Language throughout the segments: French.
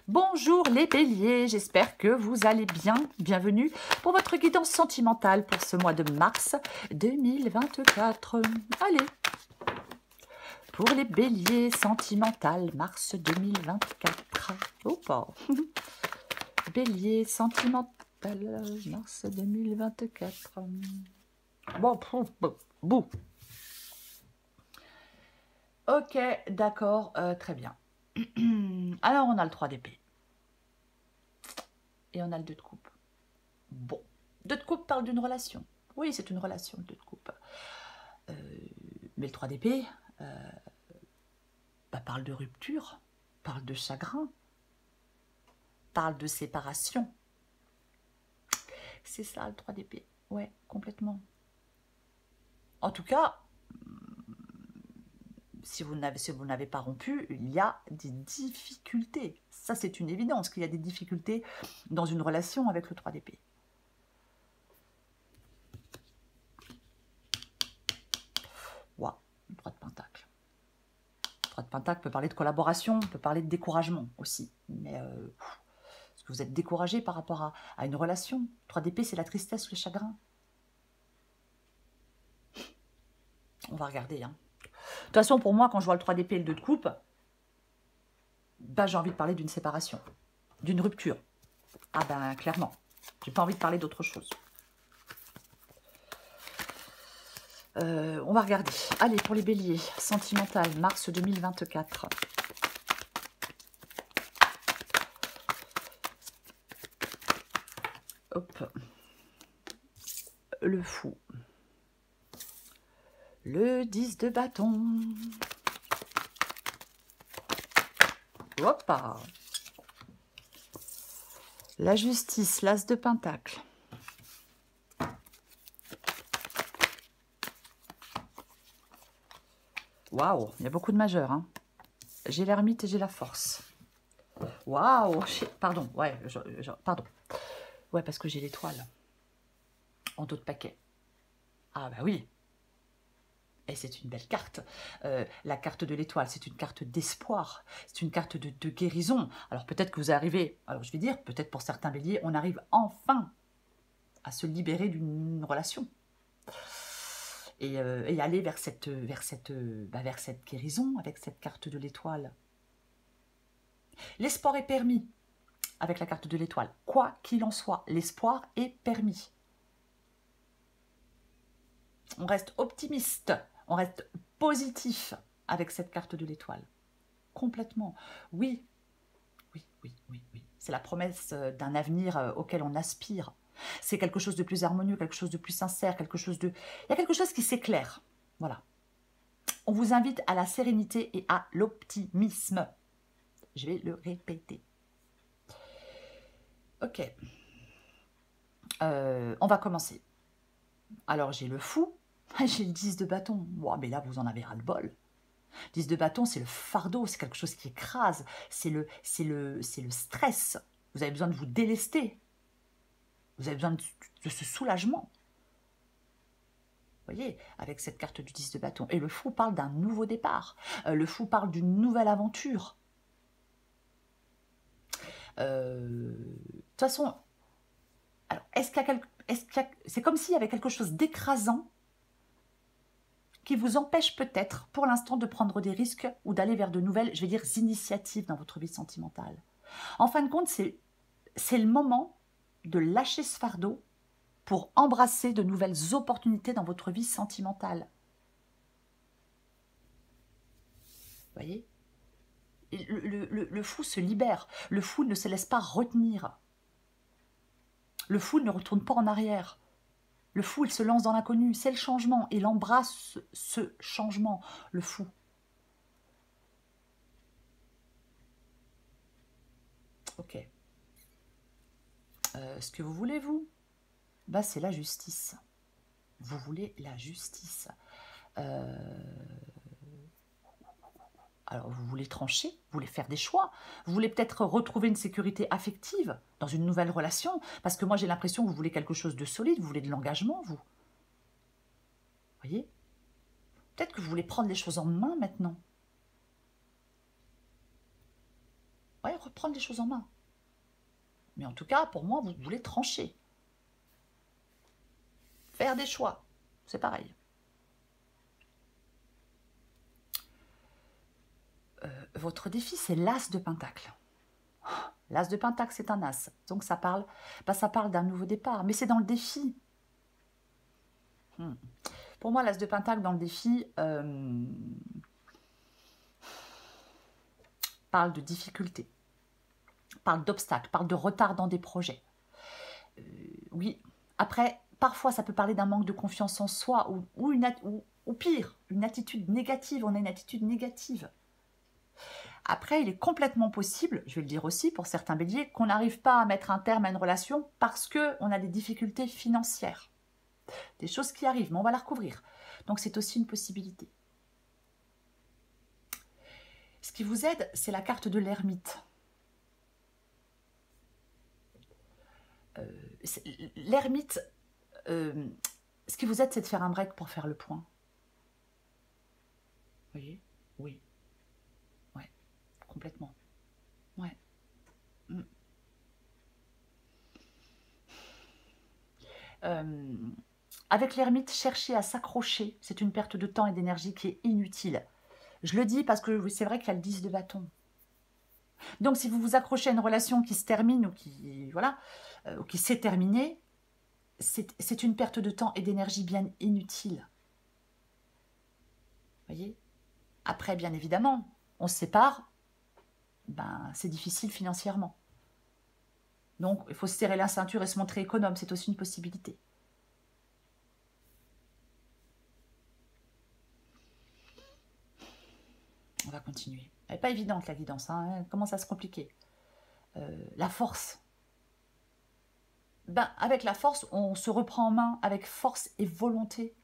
Bonjour les béliers, j'espère que vous allez bien. Bienvenue pour votre guidance sentimentale pour ce mois de mars 2024. Allez, pour les béliers sentimentales, mars 2024. Oh, pas. Bélier sentimental, mars 2024. Bon, bouh. Ok, d'accord, très bien. Alors, on a le 3 d'épée. Et on a le 2 de coupe. Bon. 2 de coupe parle d'une relation. Oui, c'est une relation, le 2 de coupe. Mais le 3 d'épée parle de rupture, parle de chagrin, parle de séparation. C'est ça, le 3 d'épée. Ouais, complètement. En tout cas, si vous n'avez pas rompu, il y a des difficultés. Ça, c'est une évidence qu'il y a des difficultés dans une relation avec le 3 d'épée. Waouh, le 3 de pentacle. Le 3 de pentacle peut parler de collaboration, peut parler de découragement aussi. Mais est-ce que vous êtes découragé par rapport à une relation? Le 3 d'épée, c'est la tristesse, le chagrin. On va regarder, hein. De toute façon, pour moi, quand je vois le 3 d'épée et le 2 de coupe, j'ai envie de parler d'une séparation, d'une rupture. Ah ben, clairement. J'ai pas envie de parler d'autre chose. On va regarder. Allez, pour les béliers, sentimental, mars 2024. Hop. Le fou. Le 10 de bâton. Hop. La justice, l'as de pentacle. Waouh, il y a beaucoup de majeurs, hein. J'ai l'ermite et j'ai la force. Waouh, pardon, ouais, pardon. Ouais, parce que j'ai l'étoile en dos de paquet. Ah bah oui. Et c'est une belle carte. La carte de l'étoile, c'est une carte d'espoir. C'est une carte de guérison. Alors peut-être que vous arrivez, alors je vais dire, peut-être pour certains béliers, on arrive enfin à se libérer d'une relation. Et aller vers cette guérison avec cette carte de l'étoile. L'espoir est permis avec la carte de l'étoile. Quoi qu'il en soit, l'espoir est permis. On reste optimiste, on reste positif avec cette carte de l'étoile. Complètement. Oui, oui, oui, oui, oui. C'est la promesse d'un avenir auquel on aspire. C'est quelque chose de plus harmonieux, quelque chose de plus sincère, quelque chose de... Il y a quelque chose qui s'éclaire. Voilà. On vous invite à la sérénité et à l'optimisme. Je vais le répéter. Ok. On va commencer. Alors, j'ai le fou. J'ai le 10 de bâton. Wow, mais là, vous en avez ras-le-bol. 10 de bâton, c'est le fardeau, c'est quelque chose qui écrase, c'est le stress. Vous avez besoin de vous délester. Vous avez besoin de ce soulagement. Vous voyez, avec cette carte du 10 de bâton. Et le fou parle d'un nouveau départ. Le fou parle d'une nouvelle aventure. De toute façon, alors, c'est comme s'il y avait quelque chose d'écrasant qui vous empêche peut-être, pour l'instant, de prendre des risques ou d'aller vers de nouvelles, je vais dire, initiatives dans votre vie sentimentale. En fin de compte, c'est le moment de lâcher ce fardeau pour embrasser de nouvelles opportunités dans votre vie sentimentale. Vous voyez ? Le fou se libère. Le fou ne se laisse pas retenir. Le fou ne retourne pas en arrière. Le fou, il se lance dans l'inconnu. C'est le changement. Il embrasse ce changement, le fou. Ok. Ce que vous voulez, vous, c'est la justice. Vous voulez la justice. Alors, vous voulez trancher, vous voulez faire des choix, vous voulez peut-être retrouver une sécurité affective dans une nouvelle relation, parce que moi, j'ai l'impression que vous voulez quelque chose de solide, vous voulez de l'engagement, vous. Voyez ? Peut-être que vous voulez prendre les choses en main maintenant. Ouais, prendre les choses en main. Mais en tout cas, pour moi, vous voulez trancher. Faire des choix, c'est pareil. Votre défi, c'est l'as de Pentacle. L'as de Pentacle, c'est un as. Donc ça parle, ça parle d'un nouveau départ. Mais c'est dans le défi. Pour moi, l'as de Pentacle dans le défi parle de difficultés, parle d'obstacles, parle de retard dans des projets. Oui, après, parfois, ça peut parler d'un manque de confiance en soi ou pire, une attitude négative. On a une attitude négative. Après, il est complètement possible, je vais le dire aussi pour certains béliers, qu'on n'arrive pas à mettre un terme à une relation parce qu'on a des difficultés financières. Des choses qui arrivent, mais on va la recouvrir. Donc c'est aussi une possibilité. Ce qui vous aide, c'est la carte de l'ermite. L'ermite, ce qui vous aide, c'est de faire un break pour faire le point. Vous voyez? Oui. Ouais. Complètement. Ouais. Avec l'ermite, chercher à s'accrocher, c'est une perte de temps et d'énergie qui est inutile. Je le dis parce que c'est vrai qu'il y a le 10 de bâton. Donc, si vous vous accrochez à une relation qui se termine ou qui, voilà, ou qui s'est terminée, c'est une perte de temps et d'énergie bien inutile. Vous voyez? Après, bien évidemment, on se sépare, ben, c'est difficile financièrement. Donc, il faut se serrer la ceinture et se montrer économe, c'est aussi une possibilité. On va continuer. Elle n'est pas évidente, la guidance, hein, elle commence à se compliquer. La force. Ben, avec la force, on se reprend en main avec force et volonté.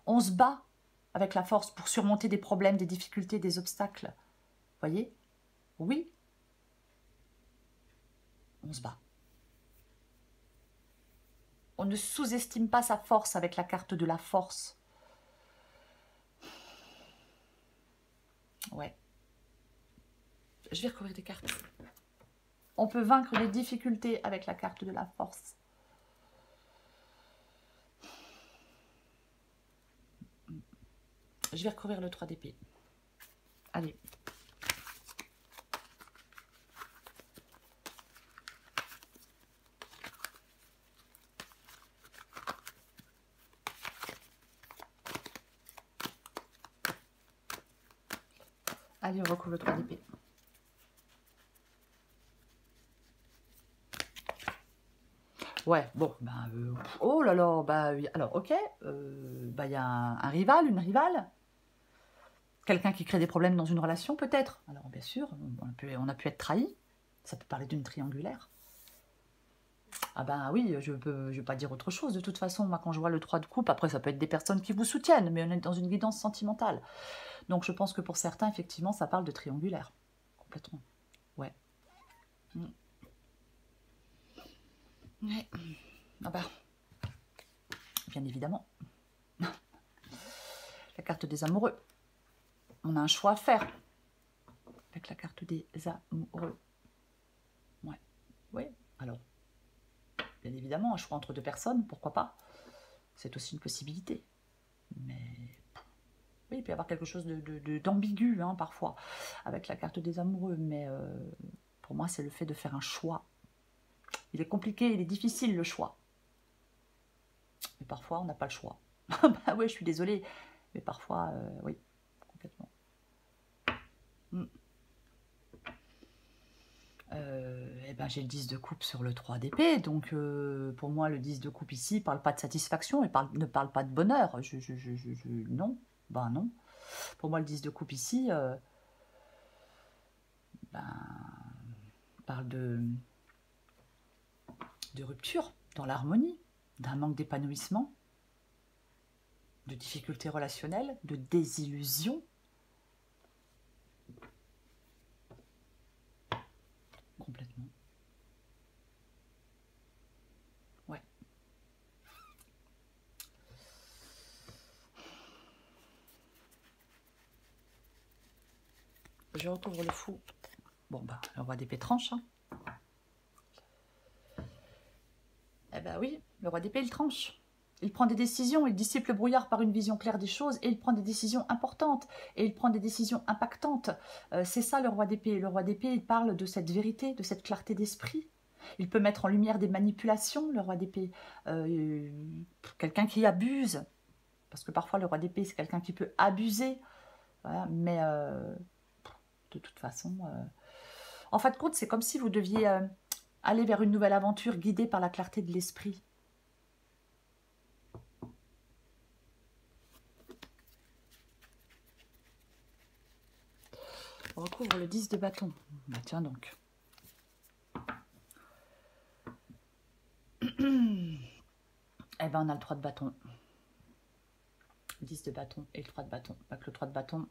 On se bat avec la force pour surmonter des problèmes, des difficultés, des obstacles. Vous voyez? Oui. On se bat. On ne sous-estime pas sa force avec la carte de la force. Ouais. Je vais recouvrir des cartes. On peut vaincre les difficultés avec la carte de la force. Je vais recouvrir le 3 d'épée. Allez. Allez, on recouvre le 3 d'épée. Ouais, bon, ben, oh là là, bah, alors, ok, bah, il y a un rival, une rivale, quelqu'un qui crée des problèmes dans une relation, peut-être. Alors, bien sûr, on a pu être trahi, ça peut parler d'une triangulaire. Ah ben oui, je vais pas dire autre chose, de toute façon, moi, quand je vois le 3 de coupe, après, ça peut être des personnes qui vous soutiennent, mais on est dans une guidance sentimentale. Donc, je pense que pour certains, effectivement, ça parle de triangulaire, complètement, ouais. Ouais. Ah bah, bien évidemment. La carte des amoureux. On a un choix à faire avec la carte des amoureux. Ouais. Oui. Alors, bien évidemment, un choix entre deux personnes, pourquoi pas? C'est aussi une possibilité. Mais oui, il peut y avoir quelque chose d'ambigu, hein, parfois, avec la carte des amoureux. Mais pour moi, c'est le fait de faire un choix. Il est compliqué, il est difficile, le choix. Mais parfois, on n'a pas le choix. Bah oui, je suis désolée. Mais parfois, oui, complètement. Eh ben, j'ai le 10 de coupe sur le 3 d'épée, donc pour moi le 10 de coupe ici parle pas de satisfaction et ne parle pas de bonheur. Non, ben non. Pour moi le 10 de coupe ici parle de rupture dans l'harmonie, d'un manque d'épanouissement, de difficultés relationnelles, de désillusion. Complètement. Ouais. Je recouvre le fou. Bon, bah, le roi d'épée tranche. Hein. Eh ben oui, le roi d'épée, il tranche. Il prend des décisions, il dissipe le brouillard par une vision claire des choses et il prend des décisions importantes et il prend des décisions impactantes. C'est ça le roi d'épée. Le roi d'épée, il parle de cette vérité, de cette clarté d'esprit. Il peut mettre en lumière des manipulations, le roi d'épée. Quelqu'un qui abuse, parce que parfois le roi d'épée, c'est quelqu'un qui peut abuser. Voilà, mais de toute façon, en fin de compte, c'est comme si vous deviez aller vers une nouvelle aventure guidée par la clarté de l'esprit. On recouvre le 10 de bâton. Bah, tiens donc. Eh ben, on a le 3 de bâton. 10 de bâton et le 3 de bâton. Avec le 3 de bâton.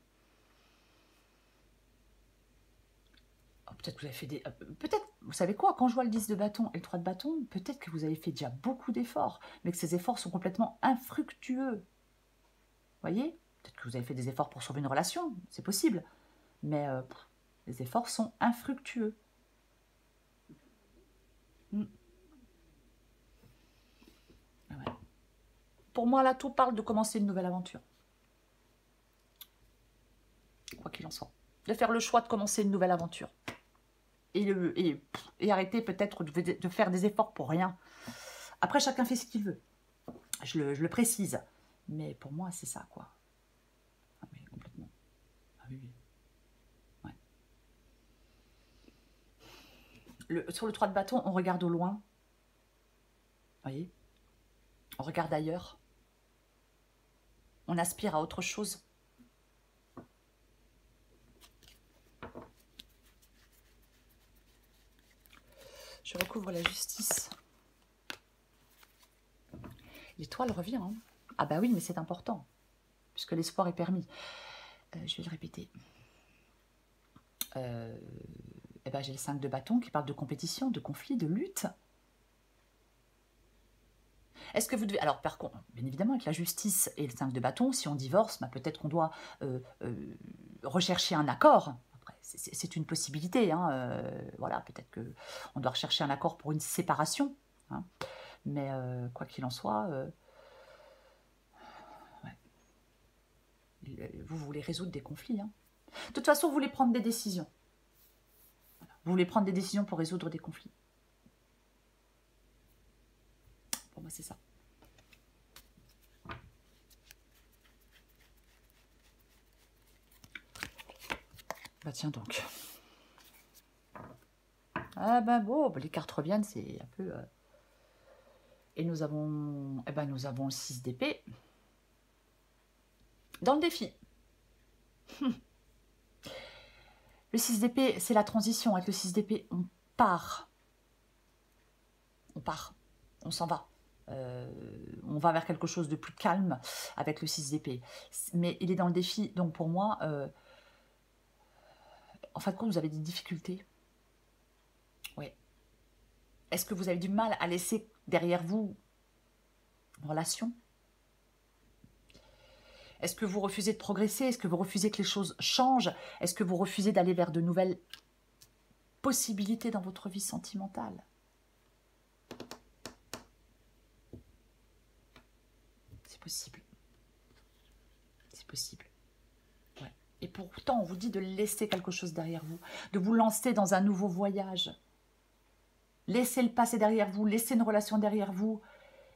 Oh, peut-être que vous avez fait des... peut-être, vous savez quoi, quand je vois le 10 de bâton et le 3 de bâton, peut-être que vous avez fait déjà beaucoup d'efforts, mais que ces efforts sont complètement infructueux. Vous voyez? Peut-être que vous avez fait des efforts pour sauver une relation, c'est possible. Mais les efforts sont infructueux. Ouais. Pour moi, là, tout parle de commencer une nouvelle aventure. Quoi qu'il en soit. De faire le choix de commencer une nouvelle aventure. Et arrêter peut-être de faire des efforts pour rien. Après, chacun fait ce qu'il veut. Je le précise. Mais pour moi, c'est ça, quoi. Ah oui, complètement. Ah oui, oui. Ouais. Sur le 3 de bâton, on regarde au loin. Vous voyez? On regarde ailleurs. On aspire à autre chose. Je recouvre la justice. L'étoile revient. Hein. Ah bah oui, mais c'est important. Puisque l'espoir est permis. Je vais le répéter. Eh ben, j'ai le 5 de bâton qui parle de compétition, de conflit, de lutte. Est-ce que vous devez... Alors, par contre, bien évidemment, avec la justice et le 5 de bâton, si on divorce, bah, peut-être qu'on doit rechercher un accord. C'est une possibilité. Hein, voilà, peut-être qu'on doit rechercher un accord pour une séparation. Hein, mais quoi qu'il en soit, vous voulez résoudre des conflits. Hein. De toute façon, vous voulez prendre des décisions. Voilà. Vous voulez prendre des décisions pour résoudre des conflits. Pour moi, c'est ça. Bah tiens donc. Ah ben bon, les cartes reviennent, c'est un peu... Et nous avons... Eh ben nous avons le 6 d'épée. Dans le défi. Le 6 d'épée, c'est la transition. Avec le 6 d'épée, on part. On part. On s'en va. On va vers quelque chose de plus calme avec le 6 d'épée. Mais il est dans le défi. Donc pour moi, en fin de compte, vous avez des difficultés. Oui. Est-ce que vous avez du mal à laisser derrière vous une relation? Est-ce que vous refusez de progresser? Est-ce que vous refusez que les choses changent? Est-ce que vous refusez d'aller vers de nouvelles possibilités dans votre vie sentimentale? C'est possible. C'est possible. Ouais. Et pourtant, on vous dit de laisser quelque chose derrière vous, de vous lancer dans un nouveau voyage. Laissez le passé derrière vous, laissez une relation derrière vous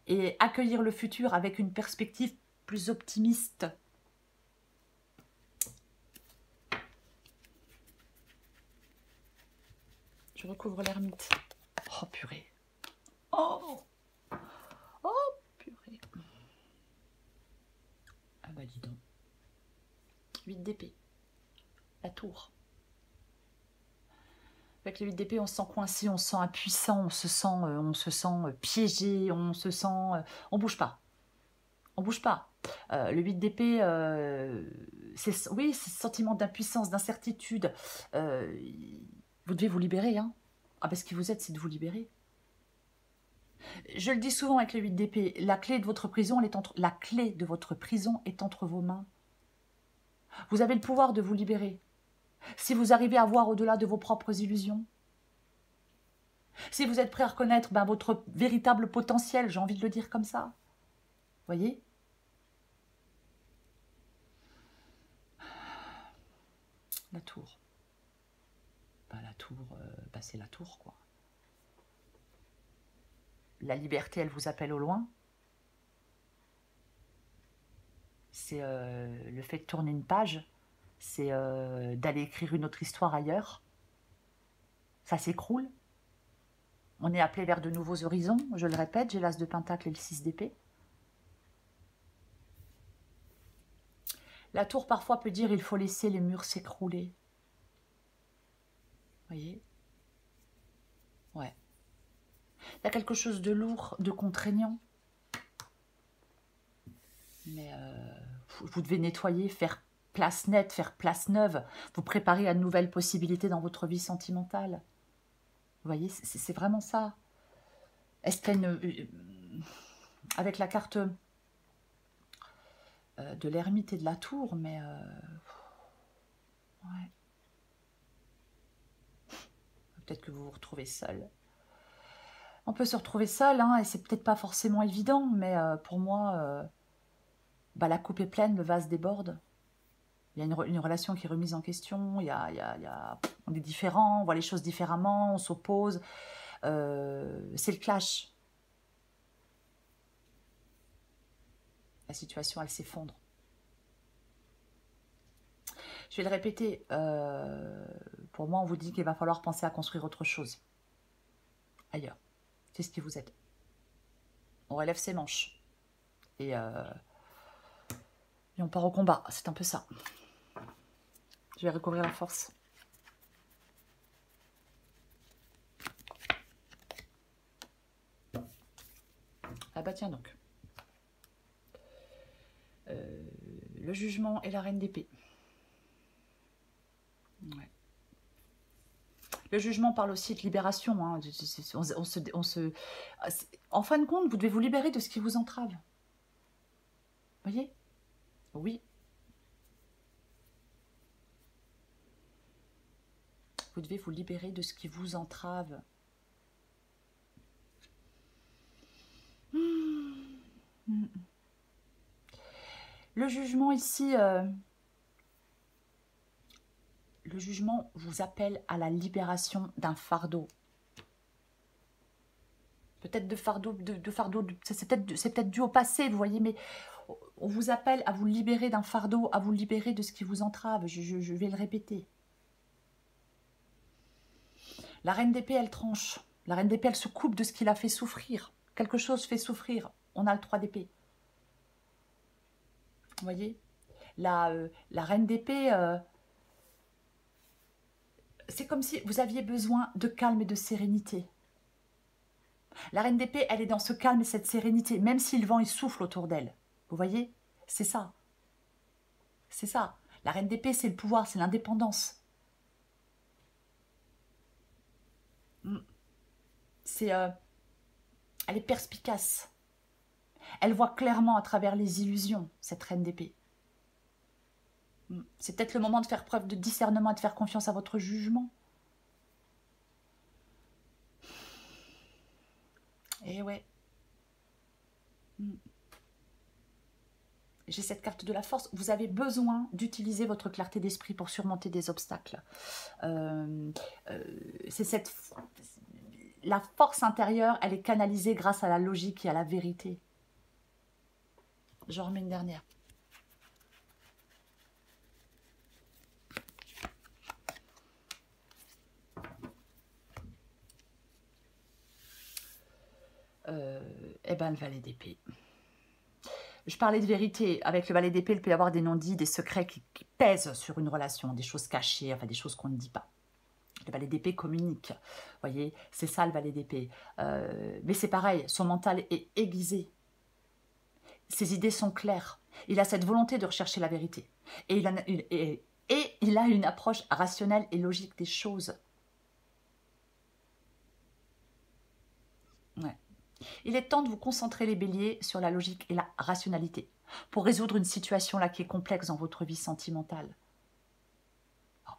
et accueillir le futur avec une perspective plus optimiste. Je recouvre l'ermite. Oh purée. Oh, oh purée. Ah bah dis donc. 8 d'épée. La tour. Avec le 8 d'épée, on se sent coincé, on se sent impuissant, on se sent piégé, on se sent... on bouge pas. On bouge pas. Le 8 d'épée, oui, c'est ce sentiment d'impuissance, d'incertitude. Vous devez vous libérer. Hein. Ah ben, ce qui vous aide, c'est de vous libérer. Je le dis souvent avec le 8 d'épée, la clé de votre prison, la clé de votre prison est entre vos mains. Vous avez le pouvoir de vous libérer. Si vous arrivez à voir au-delà de vos propres illusions, si vous êtes prêt à reconnaître votre véritable potentiel, j'ai envie de le dire comme ça, voyez? La tour. La tour, c'est la tour, quoi. La liberté, elle vous appelle au loin. C'est le fait de tourner une page. C'est d'aller écrire une autre histoire ailleurs. Ça s'écroule. On est appelé vers de nouveaux horizons. Je le répète, j'ai l'as de pentacle et le 6 d'épée. La tour, parfois, peut dire il faut laisser les murs s'écrouler. Voyez? Ouais. Il y a quelque chose de lourd, de contraignant. Mais vous devez nettoyer, faire place nette, faire place neuve, vous préparer à de nouvelles possibilités dans votre vie sentimentale. Vous voyez, c'est vraiment ça. Est-ce qu'il y a avec la carte de l'ermite et de la tour, mais... ouais. Peut-être que vous vous retrouvez seul. On peut se retrouver seul, hein, et c'est peut-être pas forcément évident, mais pour moi, la coupe est pleine, le vase déborde. Il y a une relation qui est remise en question, on est différents, on voit les choses différemment, on s'oppose. C'est le clash. La situation, elle s'effondre. Je vais le répéter. Pour moi, on vous dit qu'il va falloir penser à construire autre chose. Ailleurs. C'est ce qui vous aide. On relève ses manches. Et on part au combat. C'est un peu ça. Je vais recouvrir la force. Ah bah tiens donc. Le jugement et la reine d'épée. Ouais. Le jugement parle aussi de libération. Hein. En fin de compte, vous devez vous libérer de ce qui vous entrave. Vous voyez? Oui. Vous devez vous libérer de ce qui vous entrave. Le jugement ici, le jugement vous appelle à la libération d'un fardeau. Peut-être de fardeau, c'est peut-être dû au passé, vous voyez, mais on vous appelle à vous libérer d'un fardeau, à vous libérer de ce qui vous entrave. Je vais le répéter. La reine d'épée, elle tranche. La reine d'épée, elle se coupe de ce qui la fait souffrir. Quelque chose fait souffrir. On a le 3 d'épée. Vous voyez? La reine d'épée, c'est comme si vous aviez besoin de calme et de sérénité. La reine d'épée, elle est dans ce calme et cette sérénité, même si le vent il souffle autour d'elle. Vous voyez? C'est ça. C'est ça. La reine d'épée, c'est le pouvoir, c'est l'indépendance. Elle est perspicace. Elle voit clairement à travers les illusions, cette reine d'épée. C'est peut-être le moment de faire preuve de discernement et de faire confiance à votre jugement. Eh ouais. J'ai cette carte de la force. Vous avez besoin d'utiliser votre clarté d'esprit pour surmonter des obstacles. C'est la force intérieure, elle est canalisée grâce à la logique et à la vérité. J'en remets une dernière. Eh ben, le valet d'épée. Je parlais de vérité. Avec le valet d'épée, il peut y avoir des non-dits, des secrets qui pèsent sur une relation, des choses cachées, enfin des choses qu'on ne dit pas. Le valet d'épée communique. Vous voyez, c'est ça le valet d'épée. Mais c'est pareil, son mental est aiguisé. Ses idées sont claires. Il a cette volonté de rechercher la vérité. Et il a une approche rationnelle et logique des choses. Ouais. Il est temps de vous concentrer, les béliers, sur la logique et la rationalité pour résoudre une situation là qui est complexe dans votre vie sentimentale.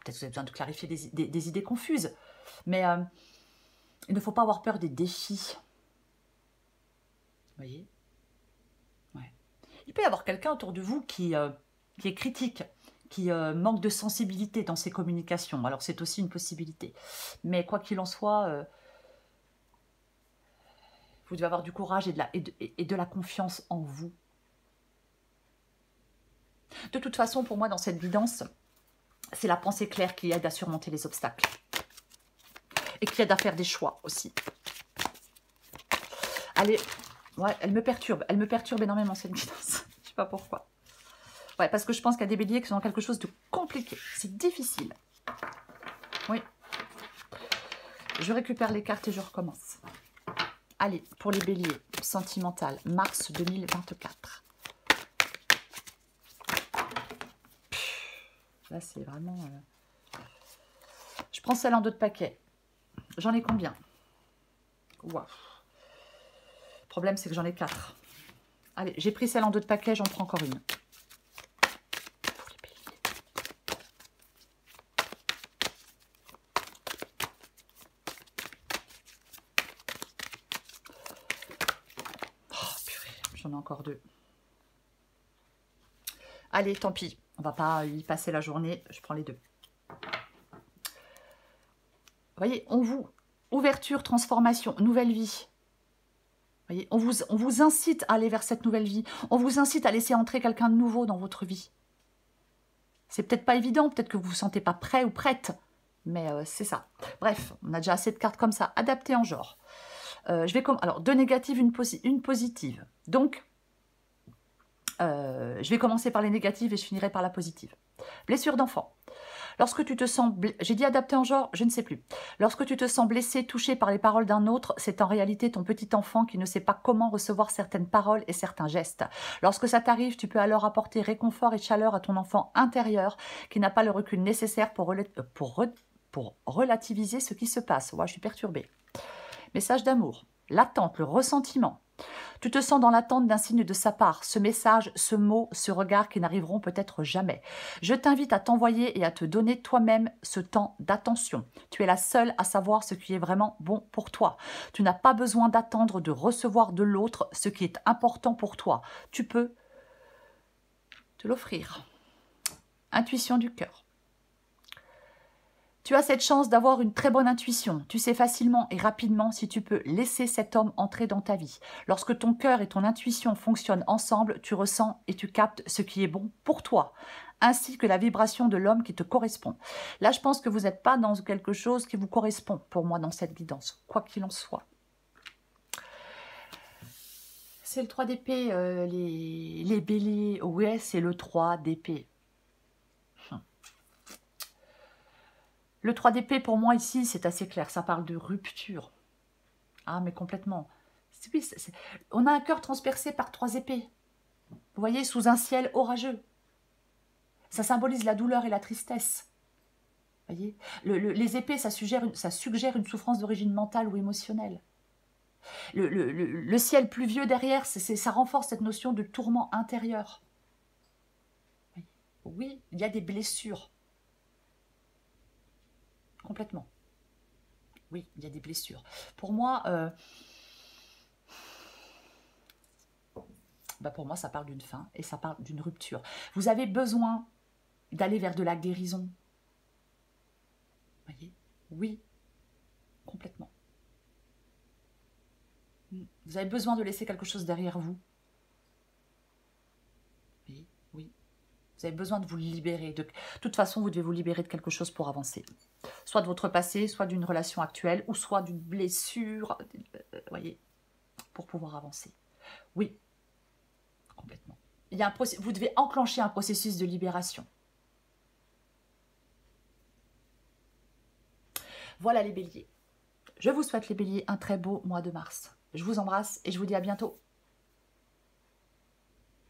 peut-être que vous avez besoin de clarifier des idées confuses. Mais il ne faut pas avoir peur des défis. Vous voyez? Ouais. Il peut y avoir quelqu'un autour de vous qui est critique, qui manque de sensibilité dans ses communications. Alors, c'est aussi une possibilité. Mais quoi qu'il en soit, vous devez avoir du courage et de la confiance en vous. De toute façon, pour moi, dans cette guidance, c'est la pensée claire qui aide à surmonter les obstacles. Et qui aide à faire des choix aussi. Allez, ouais, elle me perturbe énormément cette guidance. Je ne sais pas pourquoi. Ouais, parce que je pense qu'il y a des béliers qui sont dans quelque chose de compliqué. C'est difficile. Oui. Je récupère les cartes et je recommence. Allez, pour les béliers, sentimental, mars 2024. Là, c'est vraiment... Je prends celle en 2 de paquet. J'en ai combien? Waouh. Le problème, c'est que j'en ai 4. Allez, j'ai pris celle en 2 de paquet, j'en prends encore une. Pour les béliers. Oh, purée, j'en ai encore 2. Allez, tant pis. On va pas y passer la journée. Je prends les 2. Vous voyez, ouverture, transformation, nouvelle vie. Vous voyez, on vous incite à aller vers cette nouvelle vie. On vous incite à laisser entrer quelqu'un de nouveau dans votre vie. C'est peut-être pas évident, peut-être que vous vous sentez pas prêt ou prête, mais c'est ça. Bref, on a déjà assez de cartes comme ça, adaptées en genre. Alors, 2 négatives, une positive. Donc, je vais commencer par les négatives et je finirai par la positive. Blessure d'enfant. Lorsque tu te sens... J'ai dit adapté en genre, je ne sais plus. Lorsque tu te sens blessé, touché par les paroles d'un autre, c'est en réalité ton petit enfant qui ne sait pas comment recevoir certaines paroles et certains gestes. Lorsque ça t'arrive, tu peux alors apporter réconfort et chaleur à ton enfant intérieur qui n'a pas le recul nécessaire pour relativiser ce qui se passe. Ouais, je suis perturbée. Message d'amour. L'attente, le ressentiment. Tu te sens dans l'attente d'un signe de sa part, ce message, ce mot, ce regard qui n'arriveront peut-être jamais. Je t'invite à t'envoyer et à te donner toi-même ce temps d'attention. Tu es la seule à savoir ce qui est vraiment bon pour toi. Tu n'as pas besoin d'attendre de recevoir de l'autre ce qui est important pour toi. Tu peux te l'offrir. Intuition du cœur. Tu as cette chance d'avoir une très bonne intuition. Tu sais facilement et rapidement si tu peux laisser cet homme entrer dans ta vie. Lorsque ton cœur et ton intuition fonctionnent ensemble, tu ressens et tu captes ce qui est bon pour toi, ainsi que la vibration de l'homme qui te correspond. Là, je pense que vous n'êtes pas dans quelque chose qui vous correspond pour moi dans cette guidance, quoi qu'il en soit. C'est le 3 d'épée, les béliers. Ouais, c'est le 3 d'épée. Le 3 d'épée, pour moi, ici, c'est assez clair. Ça parle de rupture. Ah, mais complètement. Oui, on a un cœur transpercé par 3 épées. Vous voyez, sous un ciel orageux. Ça symbolise la douleur et la tristesse. Vous voyez, les épées, ça suggère une souffrance d'origine mentale ou émotionnelle. Le ciel pluvieux derrière, ça renforce cette notion de tourment intérieur. Oui, il y a des blessures. Complètement. Oui, il y a des blessures. Pour moi, pour moi, ça parle d'une fin et ça parle d'une rupture. Vous avez besoin d'aller vers de la guérison. Vous voyez? Oui, complètement. Vous avez besoin de laisser quelque chose derrière vous. Oui, oui. Vous avez besoin de vous libérer. De toute façon, vous devez vous libérer de quelque chose pour avancer. Soit de votre passé, soit d'une relation actuelle, ou soit d'une blessure, voyez, pour pouvoir avancer. Oui, complètement. Vous devez enclencher un processus de libération. Voilà les béliers. Je vous souhaite les béliers un très beau mois de mars. Je vous embrasse et je vous dis à bientôt.